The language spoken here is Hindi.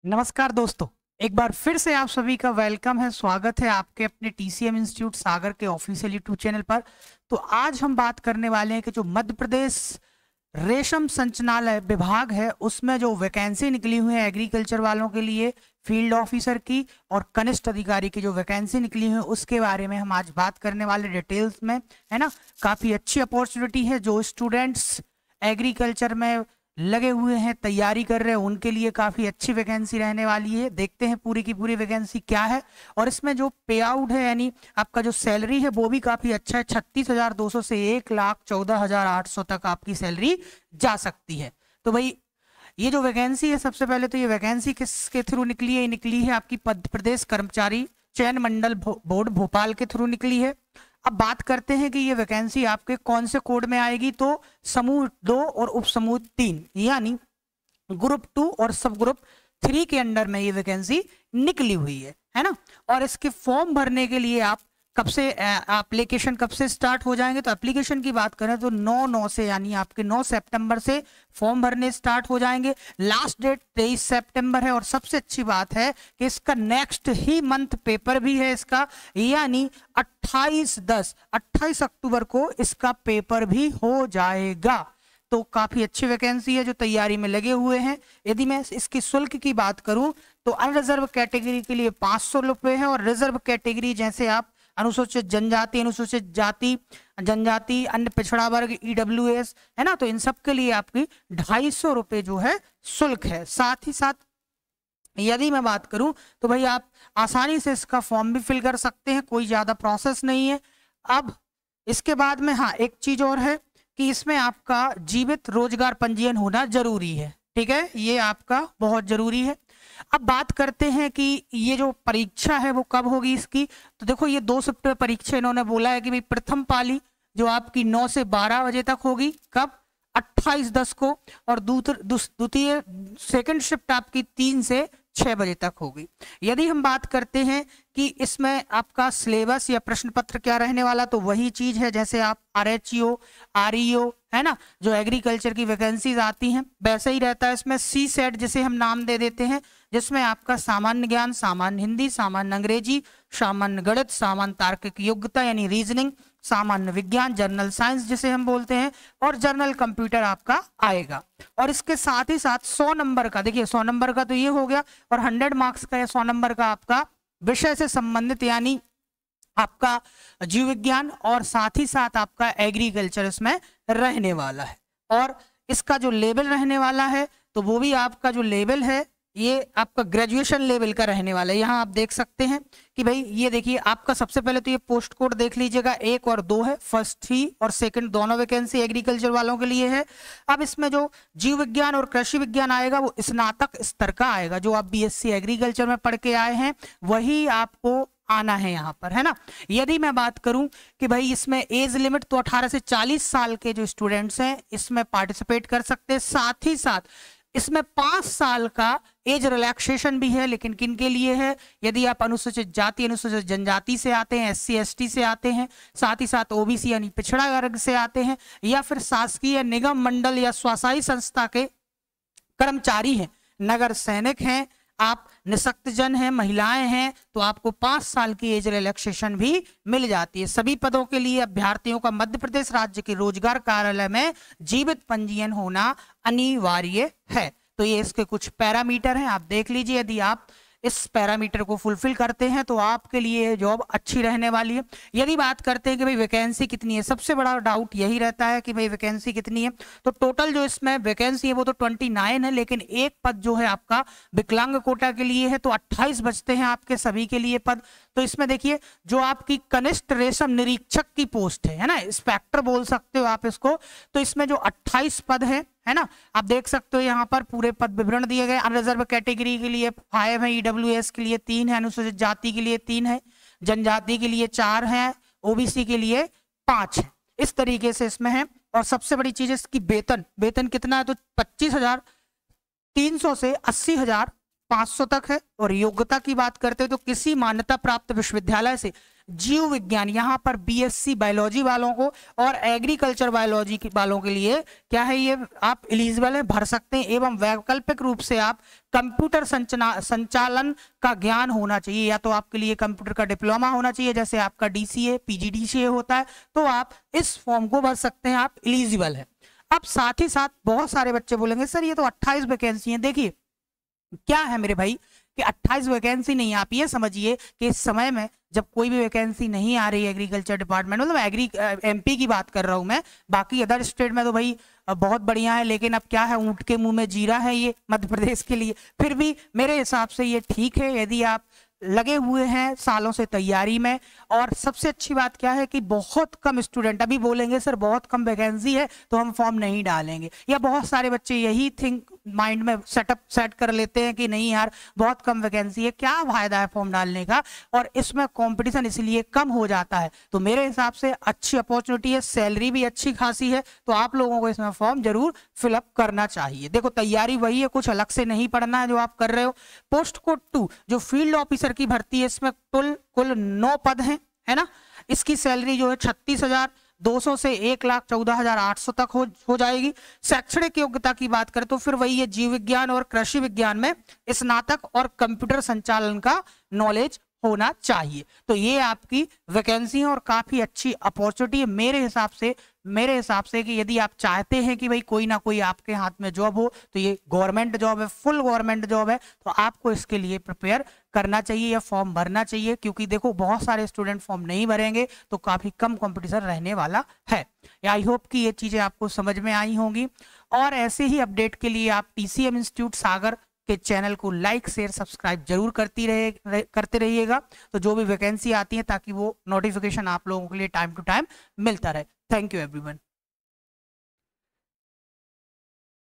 नमस्कार दोस्तों, एक बार फिर से आप सभी का वेलकम है। स्वागत है आपके अपने टीसीएम इंस्टीट्यूट सागर के ऑफिशियल यूट्यूब चैनल पर। तो आज हम बात करने वाले हैं कि जो मध्य प्रदेश रेशम संचालनालय विभाग है उसमें जो वैकेंसी निकली हुई है एग्रीकल्चर वालों के लिए, फील्ड ऑफिसर की और कनिष्ठ अधिकारी की जो वैकेंसी निकली हुई है उसके बारे में हम आज बात करने वाले डिटेल्स में, है ना। काफ़ी अच्छी अपॉर्चुनिटी है। जो स्टूडेंट्स एग्रीकल्चर में लगे हुए हैं, तैयारी कर रहे हैं, उनके लिए काफ़ी अच्छी वैकेंसी रहने वाली है। देखते हैं पूरी की पूरी वैकेंसी क्या है। और इसमें जो पे आउट है यानी आपका जो सैलरी है वो भी काफ़ी अच्छा है। 36,200 से 1,14,800 तक आपकी सैलरी जा सकती है। तो भाई ये जो वैकेंसी है, सबसे पहले तो ये वैकेंसी किसके थ्रू निकली है? ये निकली है आपकी मध्य प्रदेश कर्मचारी चयन मंडल बोर्ड भोपाल के थ्रू निकली है। अब बात करते हैं कि ये वैकेंसी आपके कौन से कोड में आएगी। तो समूह 2 और उप समूह 3 यानी ग्रुप 2 और सब ग्रुप 3 के अंडर में ये वैकेंसी निकली हुई है ना। और इसके फॉर्म भरने के लिए आप कब से एप्लीकेशन कब से स्टार्ट हो जाएंगे? तो एप्लीकेशन की बात करें तो 9 से यानी आपके 9 सितंबर से फॉर्म भरने स्टार्ट हो जाएंगे। लास्ट डेट 23 सितंबर है। और सबसे अच्छी बात है कि इसका नेक्स्ट ही मंथ पेपर भी है इसका, यानी 28 अक्टूबर को इसका पेपर भी हो जाएगा। तो काफी अच्छी वैकेंसी है जो तैयारी में लगे हुए हैं। यदि मैं इसकी शुल्क की बात करूं तो अनरिजर्व कैटेगरी के लिए 500 रुपये है। और रिजर्व कैटेगरी जैसे आप अनुसूचित जनजाति, अनुसूचित जाति, जनजाति, अन्य पिछड़ा वर्ग, ईडब्ल्यूएस, है ना, तो इन सब के लिए आपकी 250 रुपये जो है शुल्क है। साथ ही साथ यदि मैं बात करूं तो भाई आप आसानी से इसका फॉर्म भी फिल कर सकते हैं, कोई ज्यादा प्रोसेस नहीं है। अब इसके बाद में हाँ एक चीज और है कि इसमें आपका जीवित रोजगार पंजीयन होना जरूरी है। ठीक है, ये आपका बहुत जरूरी है। अब बात करते हैं कि ये जो परीक्षा है वो कब होगी इसकी। तो देखो ये 2 शिफ्ट में परीक्षा इन्होंने बोला है कि भाई प्रथम पाली जो आपकी 9 से 12 बजे तक होगी, कब? 28/10 को। और द्वितीय सेकंड शिफ्ट आपकी 3 से 6 बजे तक होगी। यदि हम बात करते हैं कि इसमें आपका सिलेबस या प्रश्न पत्र क्या रहने वाला, तो वही चीज है जैसे आप आरएचईओ, आरईओ, है ना, जो एग्रीकल्चर की वैकेंसीज आती हैं वैसे ही रहता है। इसमें सी सेट जिसे हम नाम दे देते हैं, जिसमें आपका सामान्य ज्ञान, सामान्य हिंदी, सामान्य अंग्रेजी, सामान्य गणित, सामान्य तार्किक योग्यता यानी रीजनिंग, सामान्य विज्ञान, जर्नल साइंस जिसे हम बोलते हैं, और जर्नल कंप्यूटर आपका आएगा। और इसके साथ ही साथ 100 नंबर का, देखिए 100 नंबर का तो ये हो गया, और 100 मार्क्स का या 100 नंबर का आपका विषय से संबंधित यानी आपका जीव विज्ञान और साथ ही साथ आपका एग्रीकल्चर इसमें रहने वाला है। और इसका जो लेवल रहने वाला है तो वो भी आपका जो लेवल है ये आपका ग्रेजुएशन लेवल का रहने वाला है। यहाँ आप देख सकते हैं कि भाई ये देखिए आपका सबसे पहले तो ये पोस्ट कोड देख लीजिएगा, 1 और 2 है। फर्स्ट ही और सेकंड दोनों वैकेंसी एग्रीकल्चर वालों के लिए है। अब इसमें जो जीव विज्ञान और कृषि विज्ञान आएगा वो स्नातक स्तर का आएगा। जो आप बीएससी एग्रीकल्चर में पढ़ के आए हैं वही आपको आना है यहाँ पर, है ना। यदि मैं बात करूं कि भाई इसमें एज लिमिट तो 18 से 40 साल के जो स्टूडेंट्स हैं इसमें पार्टिसिपेट कर सकते हैं। साथ ही साथ इसमें 5 साल का एज रिलैक्सेशन भी है, लेकिन किन के लिए है? यदि आप अनुसूचित जाति, अनुसूचित जनजाति से आते हैं, एससी एसटी से आते हैं, साथ ही साथ ओबीसी यानी पिछड़ा वर्ग से आते हैं, या फिर शासकीय निगम मंडल या स्वशासी संस्था के कर्मचारी हैं, नगर सैनिक हैं, आप निःशक्त जन हैं, महिलाएं हैं, तो आपको 5 साल की एज रिलैक्सेशन भी मिल जाती है। सभी पदों के लिए अभ्यर्थियों का मध्य प्रदेश राज्य के रोजगार कार्यालय में जीवित पंजीयन होना अनिवार्य है। तो ये इसके कुछ पैरामीटर हैं, आप देख लीजिए। यदि आप इस पैरामीटर को फुलफिल करते हैं तो आपके लिए जॉब अच्छी रहने वाली है। यदि बात करते हैं कि भाई वैकेंसी कितनी है, सबसे बड़ा डाउट यही रहता है कि भाई वैकेंसी कितनी है। तो टोटल जो इसमें वैकेंसी है वो तो 29 है, लेकिन एक पद जो है आपका विकलांग कोटा के लिए है, तो 28 बचते हैं आपके सभी के लिए पद। तो इसमें देखिए जो आपकी कनिष्ठ रेशम निरीक्षक की पोस्ट है ना, इंस्पेक्टर बोल सकते हो आप इसको, तो इसमें जो 28 पद है ना, आप देख सकते हो यहाँ पर पूरे पद विवरण दिए गए। अनरिजर्व कैटेगरी के लिए 5 है, ईडब्ल्यूएस के लिए 3 है, अनुसूचित जाति के लिए 3 है, जनजाति के लिए 4 है, ओबीसी के लिए 5 है। इस तरीके से इसमें है। और सबसे बड़ी चीज इसकी वेतन कितना है? तो 25,300 से 80,500 तक है। और योग्यता की बात करते हैं तो किसी मान्यता प्राप्त विश्वविद्यालय से जीव विज्ञान, यहाँ पर बीएससी बायोलॉजी वालों को और एग्रीकल्चर बायोलॉजी वालों के लिए क्या है, ये आप एलिजिबल है, भर सकते हैं। एवं वैकल्पिक रूप से आप कंप्यूटर संचालन का ज्ञान होना चाहिए, या तो आपके लिए कंप्यूटर का डिप्लोमा होना चाहिए, जैसे आपका डीसीए पीजीडीसीए होता है, तो आप इस फॉर्म को भर सकते हैं, आप एलिजिबल है। अब साथ ही साथ बहुत सारे बच्चे बोलेंगे सर ये तो 28 वैकेंसी हैं। देखिए क्या है मेरे भाई कि 28 वैकेंसी नहीं, आप ये समझिए कि इस समय में जब कोई भी वैकेंसी नहीं आ रही एग्रीकल्चर डिपार्टमेंट, मतलब एमपी की बात कर रहा हूं मैं, बाकी अदर स्टेट में तो भाई बहुत बढ़िया है, लेकिन अब क्या है, ऊंट के मुंह में जीरा है ये मध्य प्रदेश के लिए। फिर भी मेरे हिसाब से ये ठीक है यदि आप लगे हुए हैं सालों से तैयारी में। और सबसे अच्छी बात क्या है कि बहुत कम स्टूडेंट, अभी बोलेंगे सर बहुत कम वैकेंसी है तो हम फॉर्म नहीं डालेंगे, या बहुत सारे बच्चे यही थिंक माइंड में सेट कर लेते हैं कि नहीं यार बहुत कम वैकेंसी है, क्या फायदा है फॉर्म डालने का, और इसमें कंपटीशन इसलिए कम हो जाता है। तो मेरे हिसाब से अच्छी अपॉर्चुनिटी है, सैलरी भी अच्छी खासी है, तो आप लोगों को इसमें फॉर्म जरूर फिलअप करना चाहिए। देखो तैयारी वही है, कुछ अलग से नहीं पढ़ना है जो आप कर रहे हो। पोस्ट कोड 2 जो फील्ड ऑफिसर की भर्ती है, इसमें कुल 9 पद हैं, है ना। इसकी सैलरी जो है 36,200 से 1,14,800 तक हो जाएगी। शैक्षणिक योग्यता की बात करें तो फिर वही है, जीव विज्ञान और कृषि विज्ञान में स्नातक और कंप्यूटर संचालन का नॉलेज होना चाहिए। तो ये आपकी वैकेंसी है और काफी अच्छी अपॉर्चुनिटी है मेरे हिसाब से कि यदि आप चाहते हैं कि भाई कोई ना कोई आपके हाथ में जॉब हो, तो ये गवर्नमेंट जॉब है, फुल गवर्नमेंट जॉब है, तो आपको इसके लिए प्रिपेयर करना चाहिए या फॉर्म भरना चाहिए। क्योंकि देखो बहुत सारे स्टूडेंट फॉर्म नहीं भरेंगे तो काफी कम कंपटीशन रहने वाला है। आई होप कि ये चीजें आपको समझ में आई होंगी, और ऐसे ही अपडेट के लिए आप टीसीएम इंस्टीट्यूट सागर के चैनल को लाइक शेयर सब्सक्राइब जरूर करते रहिएगा, तो जो भी वैकेंसी आती है ताकि वो नोटिफिकेशन आप लोगों के लिए टाइम टू टाइम मिलता रहे। Thank you everyone.